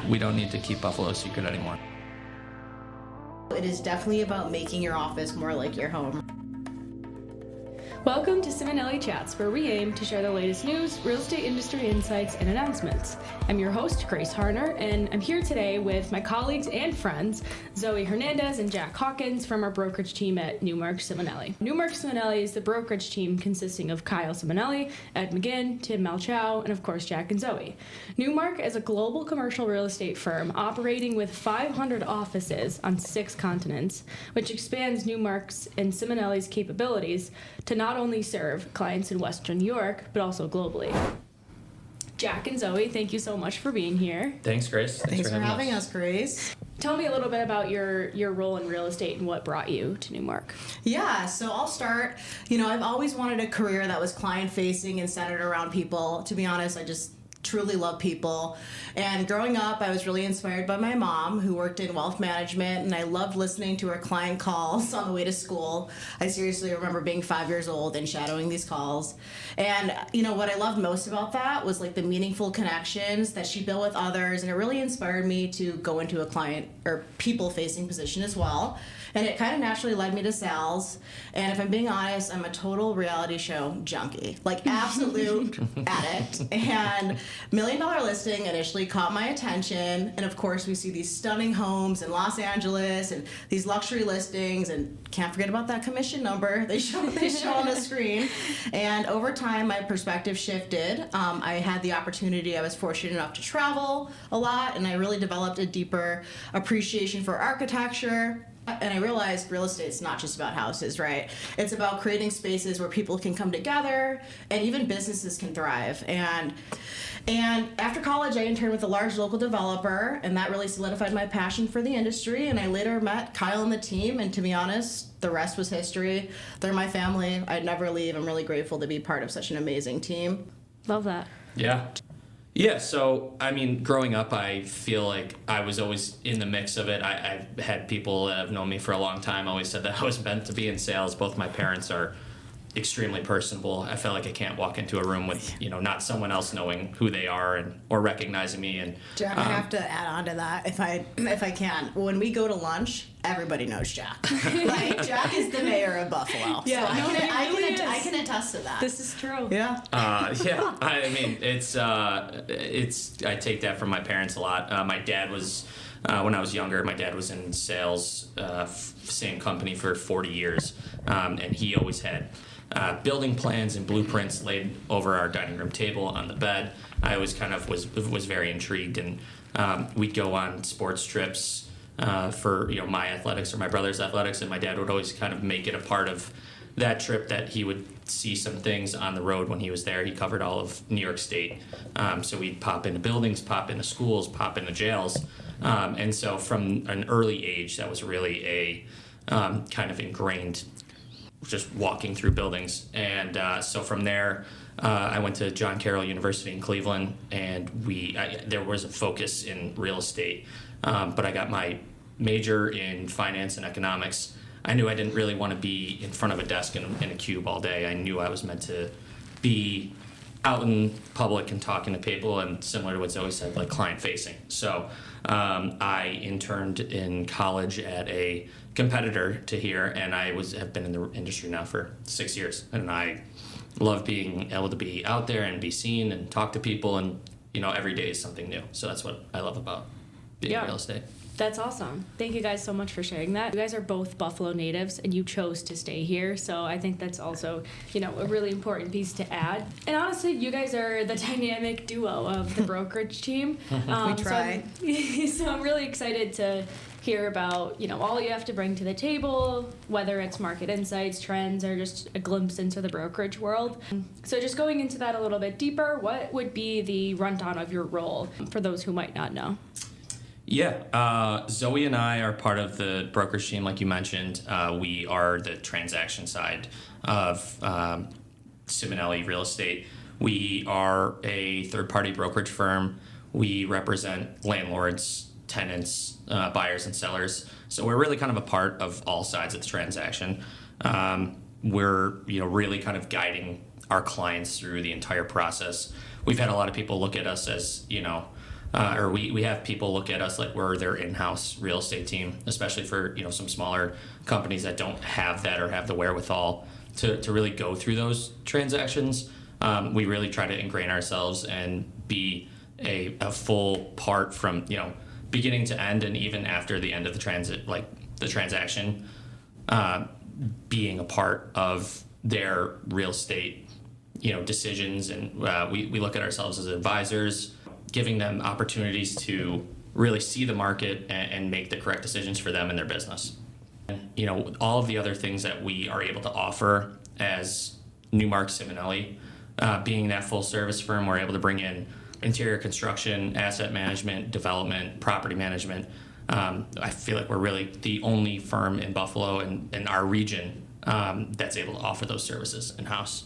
We don't need to keep Buffalo a secret anymore. It is definitely about making your office more like your home. Welcome to Ciminelli Chats, where we aim to share the latest news, real estate industry insights, and announcements. I'm your host, Grace Harner, and I'm here today with my colleagues and friends, Zoe Hernandez and Jack Hawkins from our brokerage team at Newmark Ciminelli. Newmark Ciminelli is the brokerage team consisting of Kyle Ciminelli, Ed McGinn, Tim Malchow, and of course Jack and Zoe. Newmark is a global commercial real estate firm operating with 500 offices on 6 continents, which expands Newmark's and Ciminelli's capabilities to not only serve clients in Western New York, but also globally. Jack and Zoe, thank you so much for being here. Thanks, Grace. Thanks for having us, Grace. Tell me a little bit about your role in real estate and what brought you to Newmark. Yeah, so I'll start. I've always wanted a career that was client-facing and centered around people. To be honest, I just truly love people. And growing up, I was really inspired by my mom, who worked in wealth management, and I loved listening to her client calls on the way to school. I seriously remember being 5 years old and shadowing these calls. And what I loved most about that was like the meaningful connections that she built with others, and it really inspired me to go into a client or people-facing position as well. And it kind of naturally led me to sales. And if I'm being honest, I'm a total reality show junkie, like absolute addict. And $1 Million Listing initially caught my attention. And of course, we see these stunning homes in Los Angeles and these luxury listings. And can't forget about that commission number they show on the screen. And over time, my perspective shifted. I had the opportunity, I was fortunate enough to travel a lot, and I really developed a deeper appreciation for architecture. And I realized real estate's not just about houses, right? It's about creating spaces where people can come together and even businesses can thrive. And after college, I interned with a large local developer, and that really solidified my passion for the industry. And I later met Kyle and the team, and to be honest, the rest was history. They're my family. I'd never leave. I'm really grateful to be part of such an amazing team. Love that. Yeah, so, growing up, I feel like I was always in the mix of it. I've had people that have known me for a long time always said that I was meant to be in sales. Both my parents are extremely personable. I feel like I can't walk into a room with, not someone else knowing who they are or recognizing me. And Jack, I have to add on to that if I can. When we go to lunch, everybody knows Jack. Like, Jack is the mayor of Buffalo. Yeah, so I can attest to that. This is true. Yeah. It's I take that from my parents a lot. My dad was, when I was younger, my dad was in sales, same company for 40 years, and he always had building plans and blueprints laid over our dining room table on the bed. I always kind of was very intrigued, and we'd go on sports trips for my athletics or my brother's athletics, and my dad would always kind of make it a part of that trip that he would see some things on the road when he was there. He covered all of New York State, so we'd pop into buildings, pop into schools, pop into jails, and so from an early age, that was really a kind of ingrained, just walking through buildings. And so from there, I went to John Carroll University in Cleveland, and there was a focus in real estate, but I got my major in finance and economics. I knew I didn't really want to be in front of a desk in a cube all day. I knew I was meant to be out in public and talking to people, and similar to what Zoe said, like client-facing. So I interned in college at a competitor to here, and I have been in the industry now for 6 years, and I love being able to be out there and be seen and talk to people, and every day is something new. So that's what I love about being in real estate. That's awesome. Thank you guys so much for sharing that. You guys are both Buffalo natives, and you chose to stay here, so I think that's also, a really important piece to add. And honestly, you guys are the dynamic duo of the brokerage team. We try. So I'm really excited to hear about, all you have to bring to the table, whether it's market insights, trends, or just a glimpse into the brokerage world. So just going into that a little bit deeper, what would be the rundown of your role for those who might not know? Yeah, Zoe and I are part of the brokerage team, like you mentioned. We are the transaction side of Ciminelli Real Estate. We are a third-party brokerage firm. We represent landlords, tenants, buyers, and sellers. So we're really kind of a part of all sides of the transaction. We're really kind of guiding our clients through the entire process. We've had a lot of people look at us as or we have people look at us like we're their in-house real estate team, especially for some smaller companies that don't have that or have the wherewithal to really go through those transactions. We really try to ingrain ourselves and be a full part from beginning to end, and even after the end of the transaction, being a part of their real estate decisions. And we look at ourselves as advisors, giving them opportunities to really see the market and make the correct decisions for them and their business. All of the other things that we are able to offer as Newmark Ciminelli, being that full service firm, we're able to bring in interior construction, asset management, development, property management. I feel like we're really the only firm in Buffalo and in our region that's able to offer those services in-house.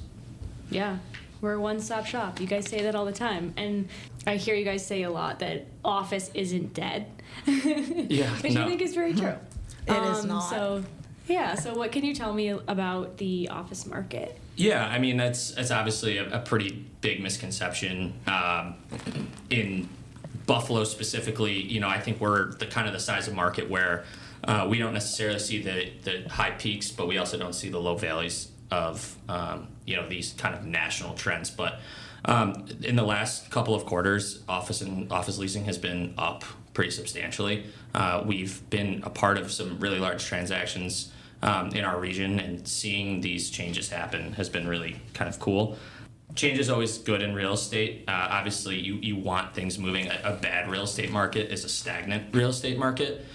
Yeah, we're a one-stop shop. You guys say that all the time. And I hear you guys say a lot that office isn't dead. Yeah, Which I think is very true. It is not. So what can you tell me about the office market? Yeah, I mean, that's obviously a pretty big misconception. In Buffalo specifically, I think we're the size of market where we don't necessarily see the high peaks, but we also don't see the low valleys of these kind of national trends. But in the last couple of quarters, office leasing has been up pretty substantially. We've been a part of some really large transactions in our region, and seeing these changes happen has been really kind of cool. Change is always good in real estate. Obviously, you want things moving. A bad real estate market is a stagnant real estate market.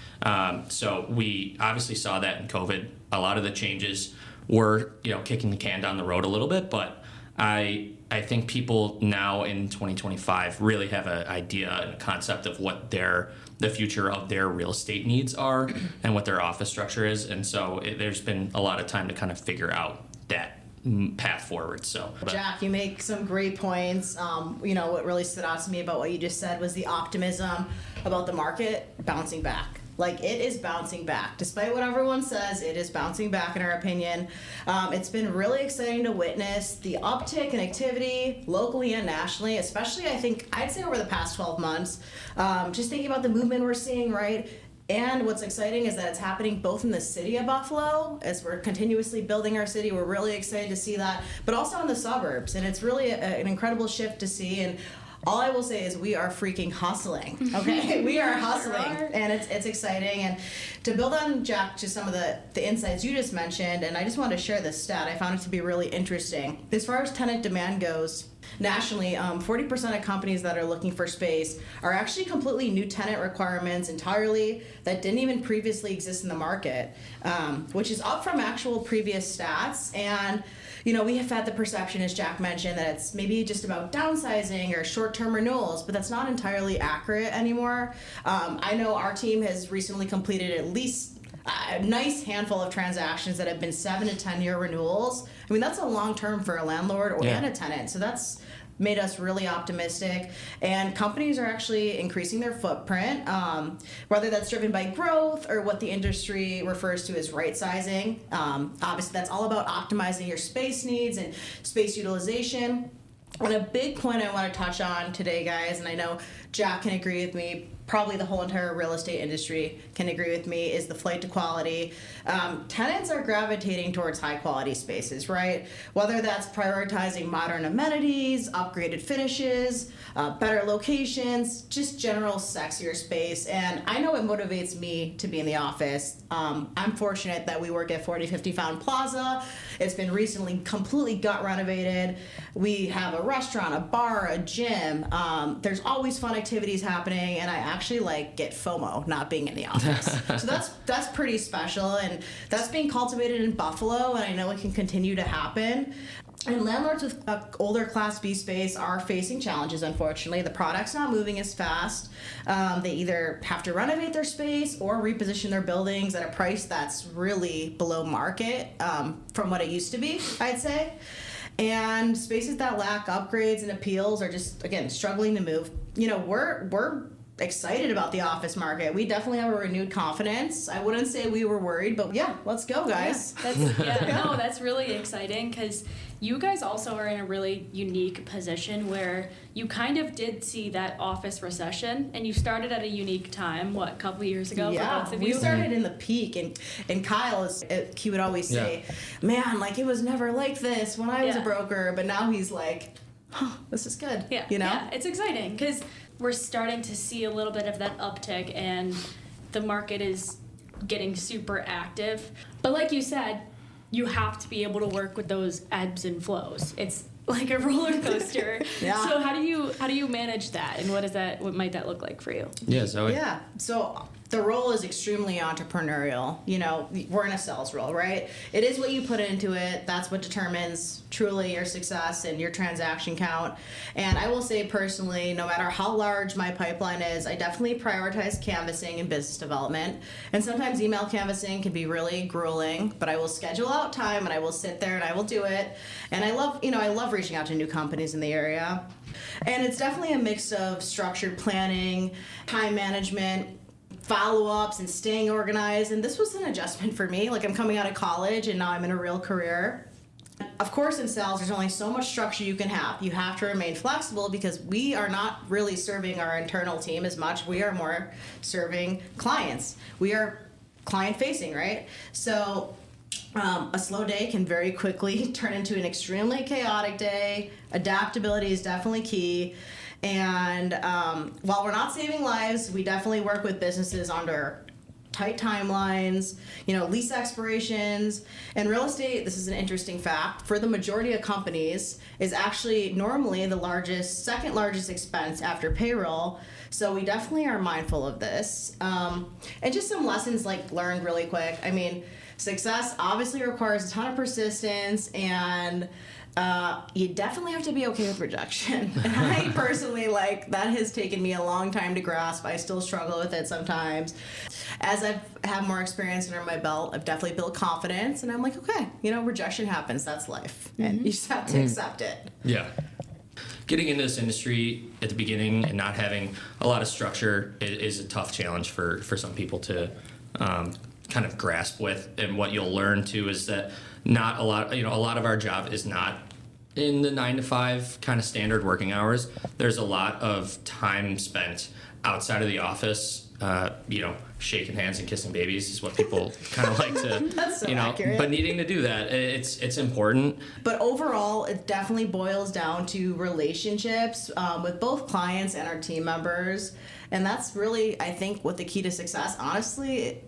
So we obviously saw that in COVID. A lot of the changes were, kicking the can down the road a little bit, but I think people now in 2025 really have an idea and a concept of what the future of their real estate needs are and what their office structure is. And so there's been a lot of time to kind of figure out that path forward. So, Jack, you make some great points. What really stood out to me about what you just said was the optimism about the market bouncing back. Like, it is bouncing back. Despite what everyone says, it is bouncing back in our opinion. It's been really exciting to witness the uptick in activity locally and nationally, especially I'd say over the past 12 months. Just thinking about the movement we're seeing, right? And what's exciting is that it's happening both in the city of Buffalo, as we're continuously building our city. We're really excited to see that, but also in the suburbs. And it's really an incredible shift to see. And all I will say is we are freaking hustling, okay? We are hustling, and it's exciting. And to build on, Jack, just some of the insights you just mentioned, and I just wanted to share this stat. I found it to be really interesting. As far as tenant demand goes, nationally, 40% of companies that are looking for space are actually completely new tenant requirements entirely that didn't even previously exist in the market, which is up from actual previous stats. And we have had the perception, as Jack mentioned, that it's maybe just about downsizing or short-term renewals, but that's not entirely accurate anymore. I know our team has recently completed at least a nice handful of transactions that have been 7 to 10 year renewals. I mean, that's a long term for a landlord and a tenant. So that's made us really optimistic, and companies are actually increasing their footprint, whether that's driven by growth or what the industry refers to as right sizing. Obviously, that's all about optimizing your space needs and space utilization. And a big point I want to touch on today, guys, and I know Jack can agree with me, probably the whole entire real estate industry can agree with me, is the flight to quality. Tenants are gravitating towards high quality spaces, right? Whether that's prioritizing modern amenities, upgraded finishes, better locations, just general sexier space. And I know it motivates me to be in the office. I'm fortunate that we work at 4050 Fountain Plaza. It's been recently completely gut renovated. We have a restaurant, a bar, a gym. There's always fun activities happening, and I actually get FOMO not being in the office. So that's pretty special, and that's being cultivated in Buffalo, and I know it can continue to happen. And landlords with older Class B space are facing challenges, unfortunately. The product's not moving as fast. They either have to renovate their space or reposition their buildings at a price that's really below market from what it used to be, I'd say. And spaces that lack upgrades and appeals are just, again, struggling to move. We're excited about the office market. We definitely have a renewed confidence. I wouldn't say we were worried, but yeah, let's go, guys. That's really exciting because you guys also are in a really unique position where you kind of did see that office recession, and you started at a unique time, a couple years ago for both of you? We started in the peak, and Kyle, he would always say, man, like, it was never like this when I was a broker, but now he's like, this is good. Yeah, you know? Yeah, it's exciting because we're starting to see a little bit of that uptick, and the market is getting super active. But like you said, you have to be able to work with those ebbs and flows. It's like a roller coaster. So how do you manage that, and what might that look like for you? Yeah, Zoe. Yeah. So the role is extremely entrepreneurial. You know, we're in a sales role, right? It is what you put into it. That's what determines truly your success and your transaction count. And I will say personally, no matter how large my pipeline is, I definitely prioritize canvassing and business development. And sometimes email canvassing can be really grueling, but I will schedule out time and I will sit there and I will do it. And I love reaching out to new companies in the area. And it's definitely a mix of structured planning, time management, follow-ups, and staying organized. And this was an adjustment for me. Like, I'm coming out of college and now I'm in a real career. Of course, in sales, there's only so much structure you can have. You have to remain flexible because we are not really serving our internal team as much. We are more serving clients. We are client-facing, right? So a slow day can very quickly turn into an extremely chaotic day. Adaptability is definitely key. And while we're not saving lives, we definitely work with businesses under tight timelines, lease expirations. And real estate, this is an interesting fact, for the majority of companies is actually normally the second largest expense after payroll. So we definitely are mindful of this. And just some lessons learned really quick. I mean, success obviously requires a ton of persistence, and you definitely have to be okay with rejection. And I personally, that has taken me a long time to grasp. I still struggle with it sometimes. As I've had more experience under my belt, I've definitely built confidence, and I'm like, okay, rejection happens. That's life. And you just have to accept it. Yeah. Getting into this industry at the beginning and not having a lot of structure is a tough challenge for some people to kind of grasp with. And what you'll learn too is that not a lot of our job is not in the 9 to 5 kind of standard working hours. There's a lot of time spent outside of the office, shaking hands and kissing babies is what people kind of like to, That's so accurate. But needing to do that, it's important. But overall, it definitely boils down to relationships with both clients and our team members. And that's really, I think, what the key to success, honestly,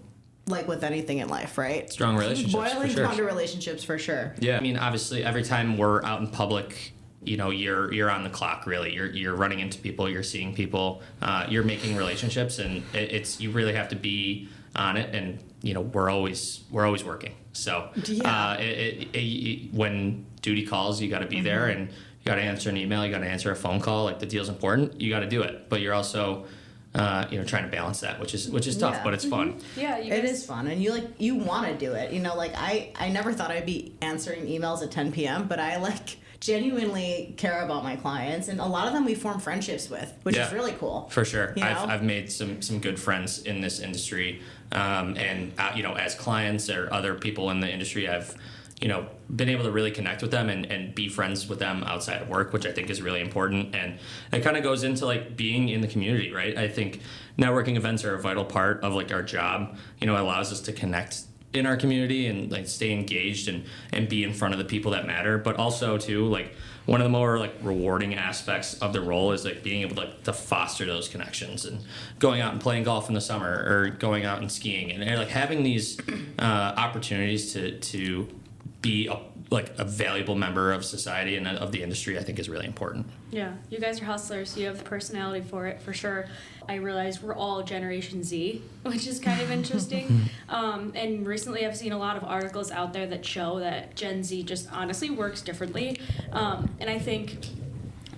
like with anything in life, right? Strong relationships, Boiling for sure. down to relationships, for sure. Yeah, I mean, obviously, every time we're out in public, you're on the clock. Really, you're running into people, you're seeing people, you're making relationships, and you really have to be on it. And we're always working. So when duty calls, you got to be there, and you got to answer an email, you got to answer a phone call. Like, the deal's important, you got to do it. But you're also trying to balance that, which is tough, but it's fun. Yeah, it is fun, and you want to do it. I never thought I'd be answering emails at 10 p.m., but I genuinely care about my clients, and a lot of them we form friendships with, which is really cool. For sure. I've made some good friends in this industry, and as clients or other people in the industry, I've been able to really connect with them and be friends with them outside of work, which I think is really important. And it kind of goes into being in the community, right? I think networking events are a vital part of our job. It allows us to connect in our community and stay engaged and be in front of the people that matter. But also too, one of the more rewarding aspects of the role is being able to foster those connections and going out and playing golf in the summer or going out and skiing and having these opportunities to be a valuable member of society and of the industry, I think is really important. Yeah, you guys are hustlers. You have the personality for it, for sure. I realize we're all Generation Z, which is kind of interesting. And recently I've seen a lot of articles out there that show that Gen Z just honestly works differently. And I think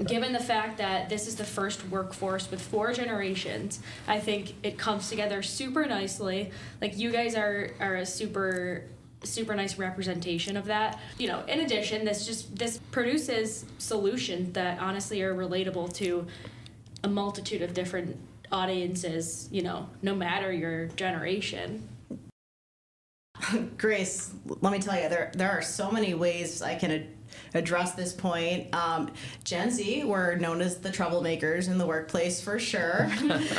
given the fact that this is the first workforce with 4 generations, I think it comes together super nicely. You guys are a super nice representation of that. In addition, this produces solutions that honestly are relatable to a multitude of different audiences, no matter your generation? Grace, let me tell you, there are so many ways I can address this point. Gen Z, we're known as the troublemakers in the workplace for sure.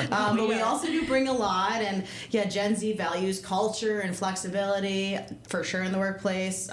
But we also do bring a lot. And yeah, Gen Z values culture and flexibility for sure in the workplace.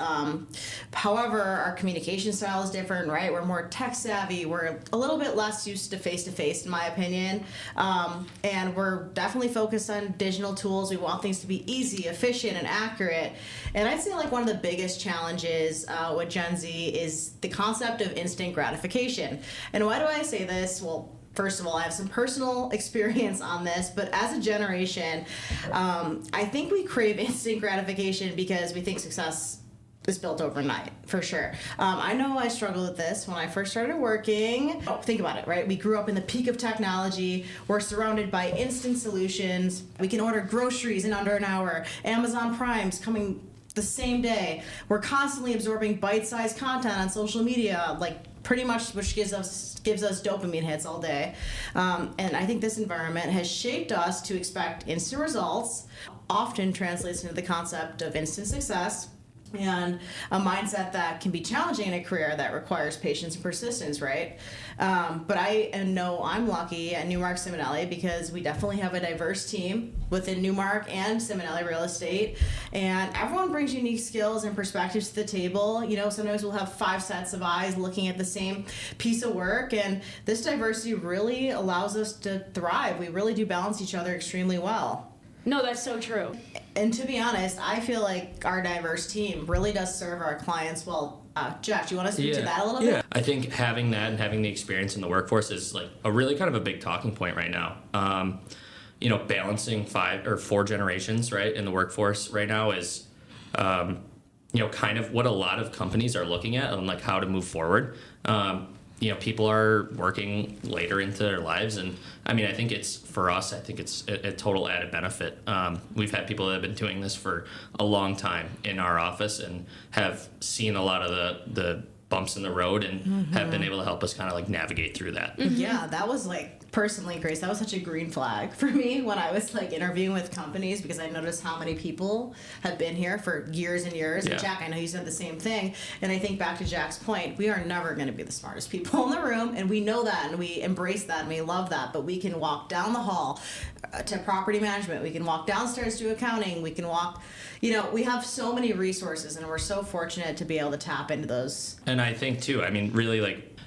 However, our communication style is different, right? We're more tech savvy. We're a little bit less used to face-to-face, in my opinion. And we're definitely focused on digital tools. We want things to be easy, efficient, and accurate. And I'd say like one of the biggest challenges with Gen Z is the concept of instant gratification. And why do I say this? Well, first of all, I have some personal experience on this, but as a generation, I think we crave instant gratification because we think success is built overnight, for sure. I know I struggled with this when I first started working. Think about it, right? We grew up in the peak of technology. We're surrounded by instant solutions. We can order groceries in under an hour. Amazon Prime's coming the same day. We're constantly absorbing bite-sized content on social media, like pretty much, which gives us dopamine hits all day. And I think this environment has shaped us to expect instant results, often translates into the concept of instant success, and a mindset that can be challenging in a career that requires patience and persistence, right? But I know I'm lucky at Newmark Ciminelli because we definitely have a diverse team within Newmark and Ciminelli Real Estate, and everyone brings unique skills and perspectives to the table. Sometimes we'll have 5 sets of eyes looking at the same piece of work, and this diversity really allows us to thrive. We really do balance each other extremely well. No, that's so true. And to be honest, I feel like our diverse team really does serve our clients well. Jack, do you want to speak to that a little bit? I think having that and having the experience in the workforce is like a really kind of a big talking point right now. Balancing 5 or 4 generations, right, in the workforce right now is, kind of what a lot of companies are looking at and like how to move forward. People are working later into their lives, and I think it's a total added benefit. We've had people that have been doing this for a long time in our office and have seen a lot of the bumps in the road and have been able to help us kind of like navigate through that. Yeah, that was like, personally, Grace, that was such a green flag for me when I was like interviewing with companies, because I noticed how many people have been here for years and years. Yeah. And Jack, I know you said the same thing. And I think back to Jack's point, we are never going to be the smartest people in the room, and we know that, and we embrace that, and we love that. But we can walk down the hall to property management. We can walk downstairs to accounting. We can walk, we have so many resources, and we're so fortunate to be able to tap into those. And I think too, really like,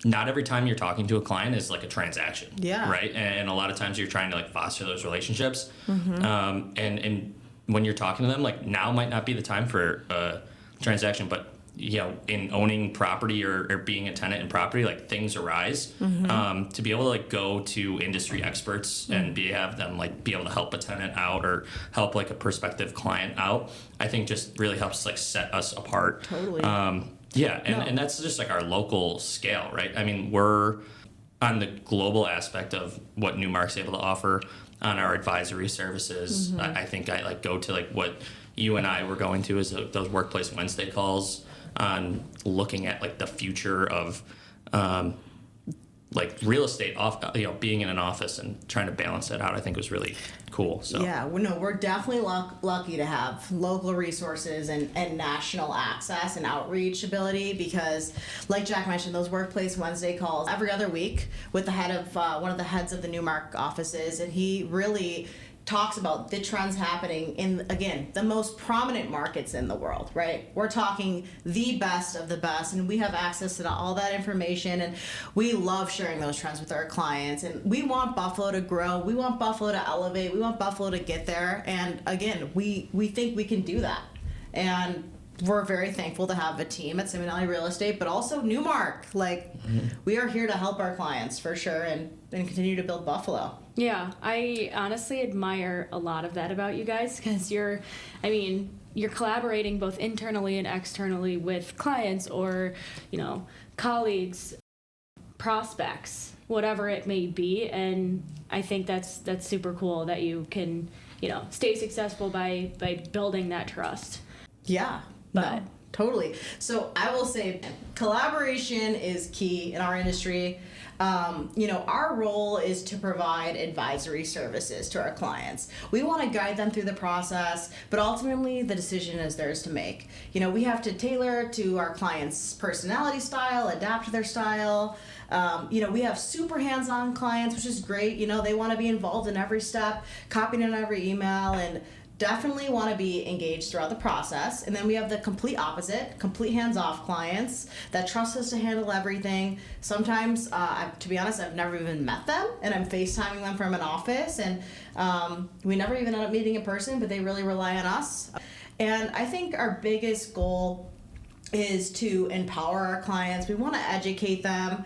not every time you're talking to a client is like a transaction. Yeah. Right. And a lot of times you're trying to like foster those relationships. And when you're talking to them, like now might not be the time for a transaction, but in owning property or being a tenant in property, like things arise. To be able to like go to industry experts and have them like be able to help a tenant out or help like a prospective client out, I think just really helps like set us apart. Totally. And that's just like our local scale, right? We're on the global aspect of what Newmark's able to offer on our advisory services. I think I like go to like what you and I were going to is those Workplace Wednesday calls on looking at like the future of like real estate being in an office and trying to balance that out. I think was really cool. So yeah, we're definitely lucky to have local resources and national access and outreach ability, because like Jack mentioned, those Workplace Wednesday calls every other week with the head of one of the heads of the Newmark offices, and he really talks about the trends happening in, again, the most prominent markets in the world, right? We're talking the best of the best, and we have access to all that information, and we love sharing those trends with our clients. And we want Buffalo to grow. We want Buffalo to elevate. We want Buffalo to get there. And again, we think we can do that. And we're very thankful to have a team at Ciminelli Real Estate, but also Newmark. Like, we are here to help our clients for sure and continue to build Buffalo. Yeah, I honestly admire a lot of that about you guys, because you're collaborating both internally and externally with clients or, colleagues, prospects, whatever it may be. And I think that's super cool that you can, stay successful by building that trust. Yeah, But Totally. So I will say collaboration is key in our industry. Our role is to provide advisory services to our clients. We want to guide them through the process, but ultimately the decision is theirs to make. We have to tailor to our client's personality style, adapt to their style. We have super hands-on clients, which is great. They want to be involved in every step, copying in every email, and definitely want to be engaged throughout the process. And then we have the complete opposite, complete hands-off clients that trust us to handle everything. Sometimes, to be honest, I've never even met them, and I'm FaceTiming them from an office, and we never even end up meeting in person, but they really rely on us. And I think our biggest goal is to empower our clients. We want to educate them.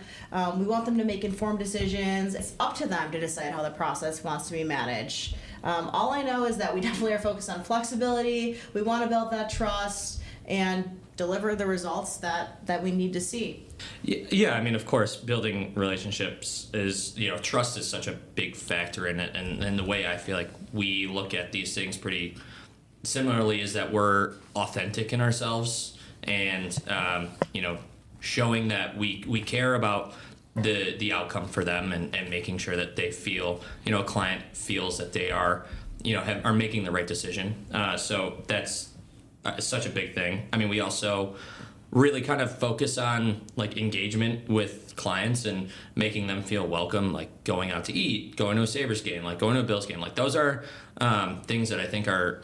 We want them to make informed decisions. It's up to them to decide how the process wants to be managed. All I know is that we definitely are focused on flexibility. We want to build that trust and deliver the results that we need to see. Yeah, of course, building relationships is, trust is such a big factor in it. And the way I feel like we look at these things pretty similarly is that we're authentic in ourselves and, showing that we care about the outcome for them and making sure that they feel, a client feels that they are, are making the right decision. So that's such a big thing. We also really kind of focus on like engagement with clients and making them feel welcome, like going out to eat, going to a Sabres game, like going to a Bills game. Like those are things that I think are,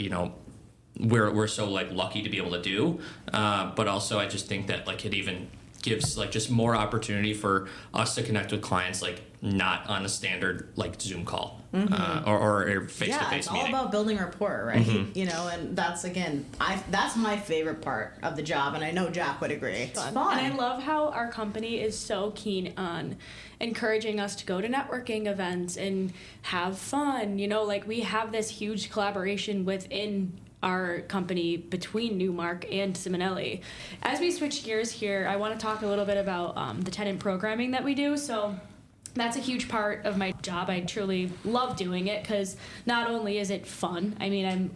we're so like lucky to be able to do. But also I just think that like it even gives like just more opportunity for us to connect with clients, like not on a standard like Zoom call or face-to-face meeting. Yeah, it's all about building rapport, right? And that's, again, that's my favorite part of the job, and I know Jack would agree. It's fun. And I love how our company is so keen on encouraging us to go to networking events and have fun. Like we have this huge collaboration within our company between Newmark and Ciminelli. As we switch gears here, I want to talk a little bit about the tenant programming that we do. So that's a huge part of my job. I truly love doing it because not only is it fun, I'm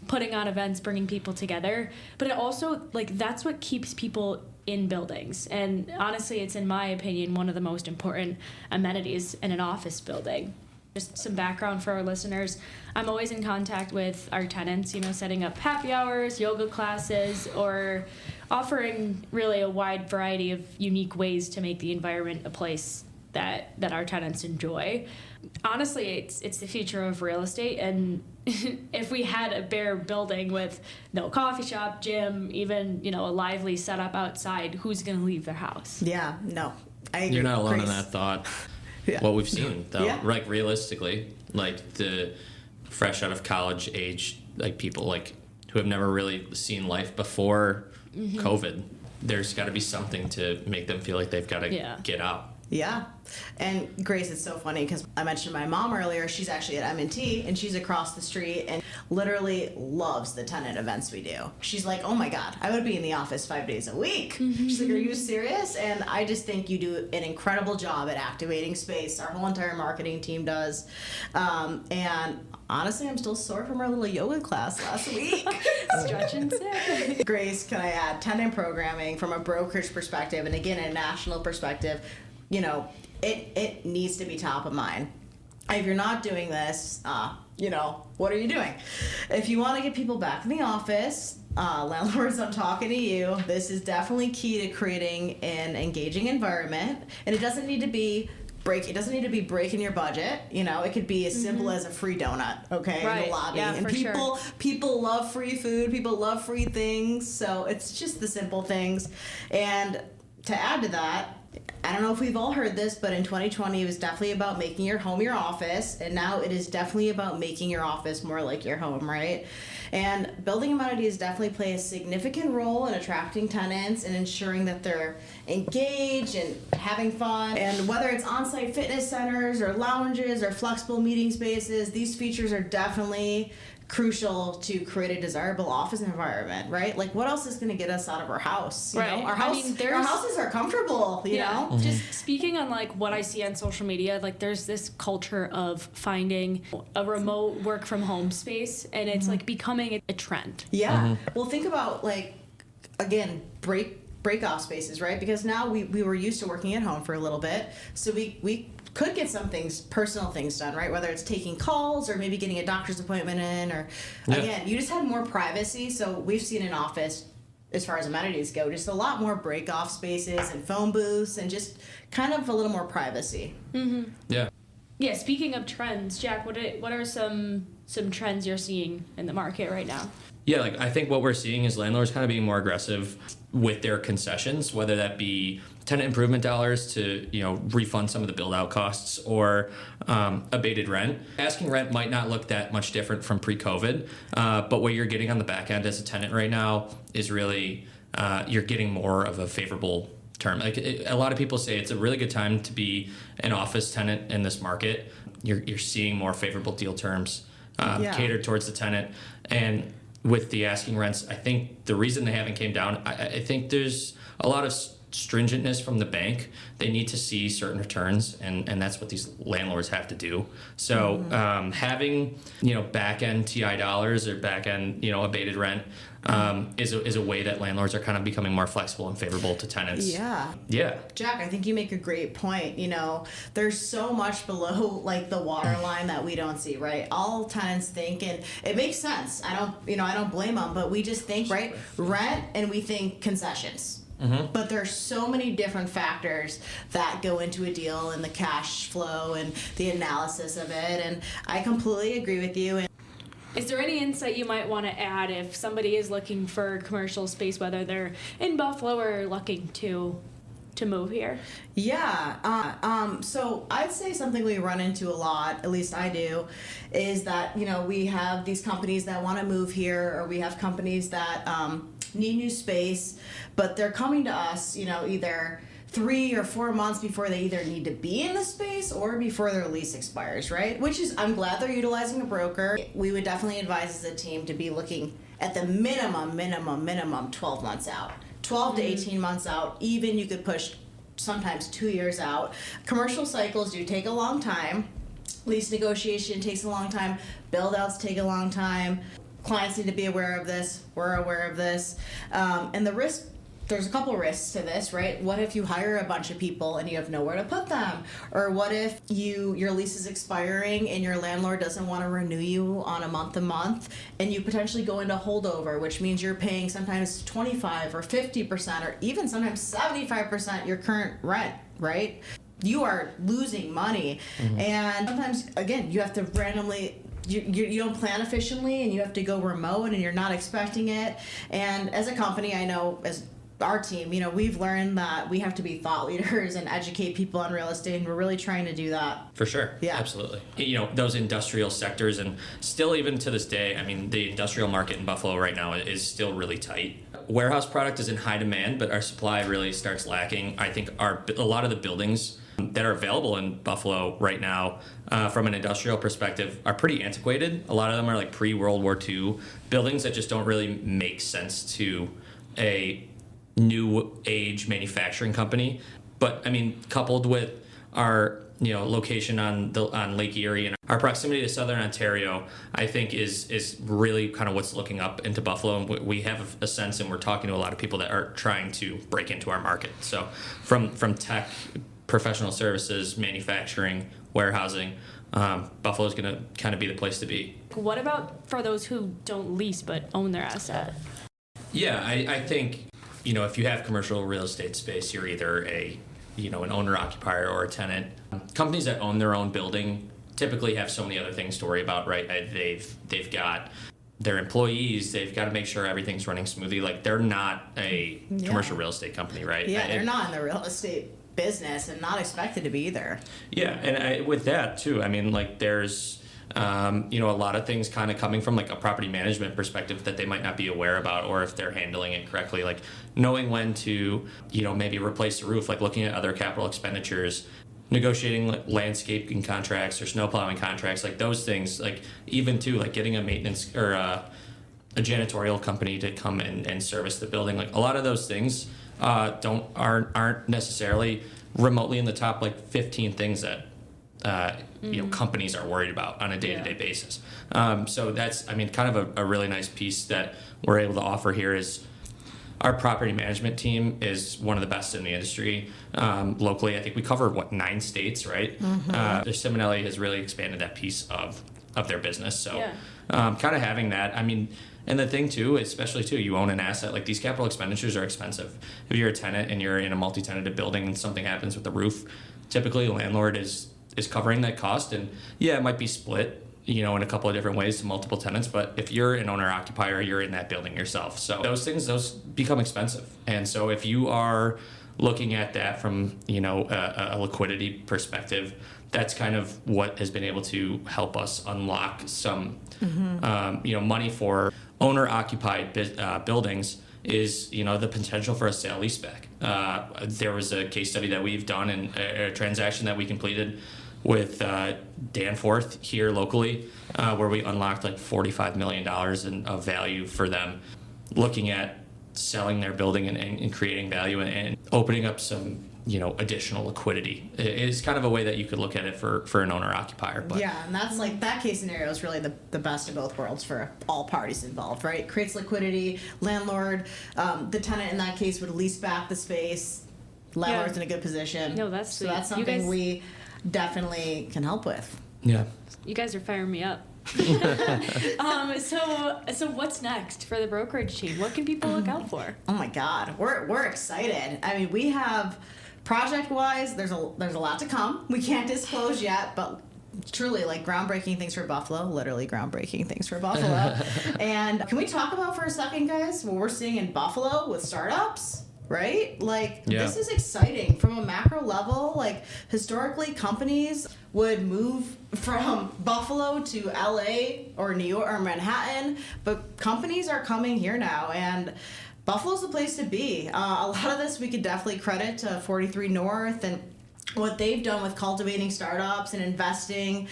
putting on events, bringing people together, but it also that's what keeps people in buildings. And honestly, it's, in my opinion, one of the most important amenities in an office building. Just some background for our listeners. I'm always in contact with our tenants, setting up happy hours, yoga classes, or offering really a wide variety of unique ways to make the environment a place that our tenants enjoy. Honestly, it's the future of real estate, and if we had a bare building with no coffee shop, gym, even, a lively setup outside, who's going to leave their house? Yeah, no. I agree. You're not alone in that thought. Yeah. What we've seen, though, Yeah. like realistically, like the fresh out of college age, like people like who have never really seen life before COVID, there's got to be something to make them feel like they've got to get out. Yeah. And Grace, it's so funny because I mentioned my mom earlier. She's actually at M&T, and she's across the street and literally loves the tenant events we do. She's like, oh my God, I would be in the office 5 days a week. She's like, are you serious? And I just think you do an incredible job at activating space. Our whole entire marketing team does. And honestly, I'm still sore from our little yoga class last week. Stretch and sit. Grace, can I add tenant programming from a brokerage perspective, and again, a national perspective? It needs to be top of mind. If you're not doing this, what are you doing? If you want to get people back in the office, landlords, I'm talking to you. This is definitely key to creating an engaging environment, and it doesn't need to be breaking your budget. It could be as simple as a free donut, okay, in the lobby. Yeah, and people love free food. People love free things. So it's just the simple things. And to add to that, I don't know if we've all heard this, but in 2020, it was definitely about making your home your office, and now it is definitely about making your office more like your home, right? And building amenities definitely play a significant role in attracting tenants and ensuring that they're engaged and having fun. And whether it's on-site fitness centers or lounges or flexible meeting spaces, these features are definitely crucial to create a desirable office environment, right? Like, what else is going to get us out of our house? You know? Our houses are comfortable, you know? Just speaking on what I see on social media, there's this culture of finding a remote work from home space, and it's becoming a trend. Yeah. Well, think about again, break off spaces, right? Because now we were used to working at home for a little bit, so we could get some things, personal things done, right? Whether it's taking calls or maybe getting a doctor's appointment in, or again, you just had more privacy. So we've seen an office, as far as amenities go, just a lot more break off spaces and phone booths and just kind of a little more privacy. Mm-hmm. Yeah. Yeah. Speaking of trends, Jack, what are some trends you're seeing in the market right now? Yeah, like I think what we're seeing is landlords kind of being more aggressive with their concessions, whether that be tenant improvement dollars to refund some of the build out costs or abated rent. Asking rent might not look that much different from pre-COVID, but what you're getting on the back end as a tenant right now is really you're getting more of a favorable term. Like a lot of people say, it's a really good time to be an office tenant in this market. You're seeing more favorable deal terms catered towards the tenant. And with the asking rents, I think the reason they haven't came down, I think there's a lot of stringentness from the bank. They need to see certain returns, and that's what these landlords have to do. So having back end TI dollars or back end abated rent is a way that landlords are kind of becoming more flexible and favorable to tenants. Yeah. Jack, I think you make a great point. There's so much below like the waterline that we don't see, right? All tenants think, and it makes sense. I don't blame them, but we just think, right, rent, and we think concessions. Mm-hmm. But there's so many different factors that go into a deal, and the cash flow and the analysis of it. And I completely agree with you. And is there any insight you might want to add if somebody is looking for commercial space, whether they're in Buffalo or looking to move here? Yeah. So I'd say something we run into a lot, at least I do, is that, we have these companies that want to move here, or we have companies that need new space, but they're coming to us, either 3 or 4 months before they either need to be in the space or before their lease expires, right? Which is, I'm glad they're utilizing a broker. We would definitely advise as a team to be looking at the minimum 12 months out. 12 to 18 months out, even you could push sometimes 2 years out. Commercial cycles do take a long time. Lease negotiation takes a long time. Build outs take a long time. Clients need to be aware of this. We're aware of this. And the risk, there's a couple risks to this, right? What if you hire a bunch of people and you have nowhere to put them? Or what if your lease is expiring and your landlord doesn't want to renew you on a month-to-month, and you potentially go into holdover, which means you're paying sometimes 25 or 50% or even sometimes 75% your current rent, right? You are losing money. Mm-hmm. And sometimes, again, you have to randomly... You don't plan efficiently, and you have to go remote, and you're not expecting it. And as a company, I know as our team, we've learned that we have to be thought leaders and educate people on real estate, and we're really trying to do that. For sure. Yeah. Absolutely. Those industrial sectors, and still even to this day, the industrial market in Buffalo right now is still really tight. Warehouse product is in high demand, but our supply really starts lacking. I think a lot of the buildings that are available in Buffalo right now from an industrial perspective are pretty antiquated. A lot of them are like pre-World War II buildings that just don't really make sense to a new age manufacturing company. But coupled with our location on Lake Erie and our proximity to Southern Ontario, I think is really kind of what's looking up into Buffalo. And we have a sense, and we're talking to a lot of people that are trying to break into our market. So from tech, professional services, manufacturing, warehousing, Buffalo's going to kind of be the place to be. What about for those who don't lease but own their asset? Yeah, I think, if you have commercial real estate space, you're either an owner-occupier or a tenant. Companies that own their own building typically have so many other things to worry about, right? They've got their employees, they've got to make sure everything's running smoothly. Like, they're not a commercial real estate company, right? Yeah, they're not in the real estate business and not expected to be either. Yeah, and with that too, there's a lot of things kind of coming from like a property management perspective that they might not be aware about, or if they're handling it correctly, like knowing when to maybe replace the roof, like looking at other capital expenditures, negotiating like landscaping contracts or snow plowing contracts, like those things, like even too like getting a maintenance or a janitorial company to come and service the building. Like a lot of those things aren't necessarily remotely in the top like 15 things that companies are worried about on a day-to-day basis. So that's kind of a really nice piece that we're able to offer here is our property management team is one of the best in the industry. Locally, I think we cover 9 states, right? The Ciminelli has really expanded that piece of their business. So kind of having that, I mean, and the thing too, especially too, you own an asset, like these capital expenditures are expensive. If you're a tenant and you're in a multi-tenanted building and something happens with the roof, typically the landlord is covering that cost. And yeah, it might be split, in a couple of different ways to multiple tenants, but if you're an owner occupier, you're in that building yourself. So those become expensive. And so if you are looking at that from, a liquidity perspective, that's kind of what has been able to help us unlock some, money for owner-occupied buildings is, the potential for a sale leaseback. There was a case study that we've done and a transaction that we completed with Danforth here locally, where we unlocked like $45 million of value for them, looking at selling their building and creating value and opening up some additional liquidity. It's kind of a way that you could look at it for an owner occupier. But yeah, and that's like that case scenario is really the best of both worlds for all parties involved, right? Creates liquidity, landlord, the tenant in that case would lease back the space, landlord's in a good position. No, that's sweet. So that's something we definitely can help with. Yeah. You guys are firing me up. So what's next for the brokerage team? What can people look out for? Oh my God, we're excited. I mean, we have project-wise, there's a lot to come. We can't disclose yet, but truly like groundbreaking things for Buffalo, literally groundbreaking things for Buffalo. And can we talk about for a second, guys, what we're seeing in Buffalo with startups? Right? Like, This is exciting from a macro level. Like, historically, companies would move from Buffalo to LA or New York or Manhattan, but companies are coming here now, and Buffalo's the place to be. A lot of this we could definitely credit to 43 North and what they've done with cultivating startups and investing.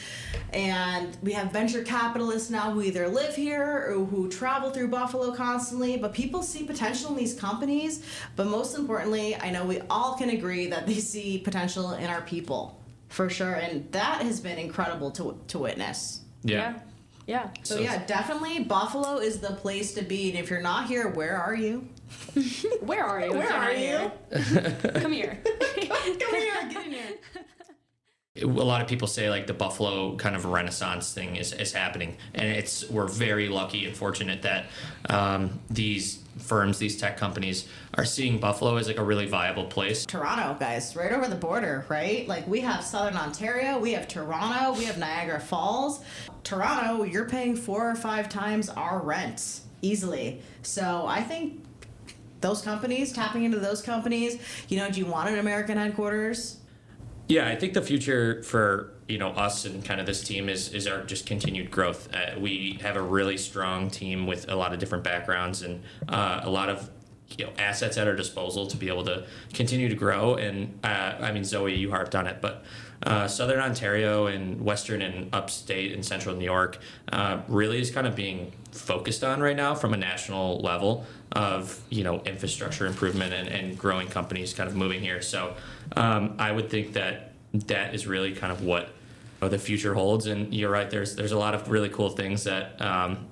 And we have venture capitalists now who either live here or who travel through Buffalo constantly, but people see potential in these companies. But most importantly, I know we all can agree that they see potential in our people, for sure. And that has been incredible to witness. Yeah. So yeah, definitely Buffalo is the place to be. And if you're not here, where are you? Where are you? Where are you? Come here. Come here, get in here. A lot of people say like the Buffalo kind of renaissance thing is happening, and we're very lucky and fortunate that these firms, these tech companies, are seeing Buffalo as like a really viable place. Toronto, guys, right over the border, right? Like we have Southern Ontario, we have Toronto, we have Niagara Falls. Toronto, you're paying 4 or 5 times our rent easily. So I think those companies, tapping into those companies, do you want an American headquarters? Yeah, I think the future for us and kind of this team is our just continued growth. We have a really strong team with a lot of different backgrounds and a lot of assets at our disposal to be able to continue to grow. And I mean, Zoe, you harped on it, but Southern Ontario and Western and upstate and Central New York really is kind of being focused on right now from a national level of infrastructure improvement and growing companies kind of moving here. So I would think that is really kind of what the future holds. And you're right, there's a lot of really cool things that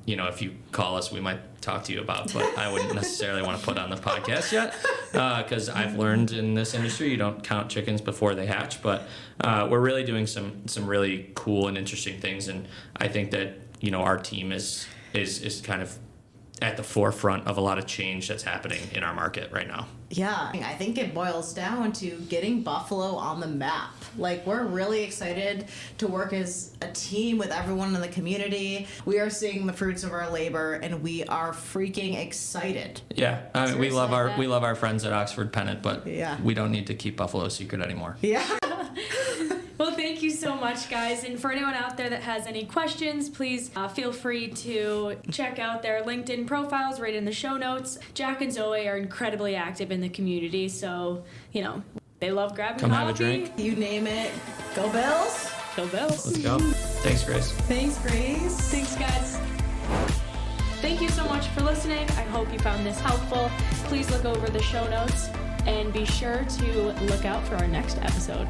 if you call us, we might talk to you about, but I wouldn't necessarily want to put on the podcast yet because I've learned in this industry you don't count chickens before they hatch. But we're really doing some really cool and interesting things, and I think that our team is kind of at the forefront of a lot of change that's happening in our market right now. Yeah, I think it boils down to getting Buffalo on the map. Like, we're really excited to work as a team with everyone in the community. We are seeing the fruits of our labor, and we are freaking excited. Yeah, I mean, we love our friends at Oxford Pennant, but yeah, we don't need to keep Buffalo a secret anymore. Yeah. Well, thank you so much, guys. And for anyone out there that has any questions, please feel free to check out their LinkedIn profiles right in the show notes. Jack and Zoe are incredibly active in the community, so, they love grabbing Come coffee. have a drink. You name it. Go Bills. Go Bills. Let's go. Thanks, Grace. Thanks, Grace. Thanks, guys. Thank you so much for listening. I hope you found this helpful. Please look over the show notes and be sure to look out for our next episode.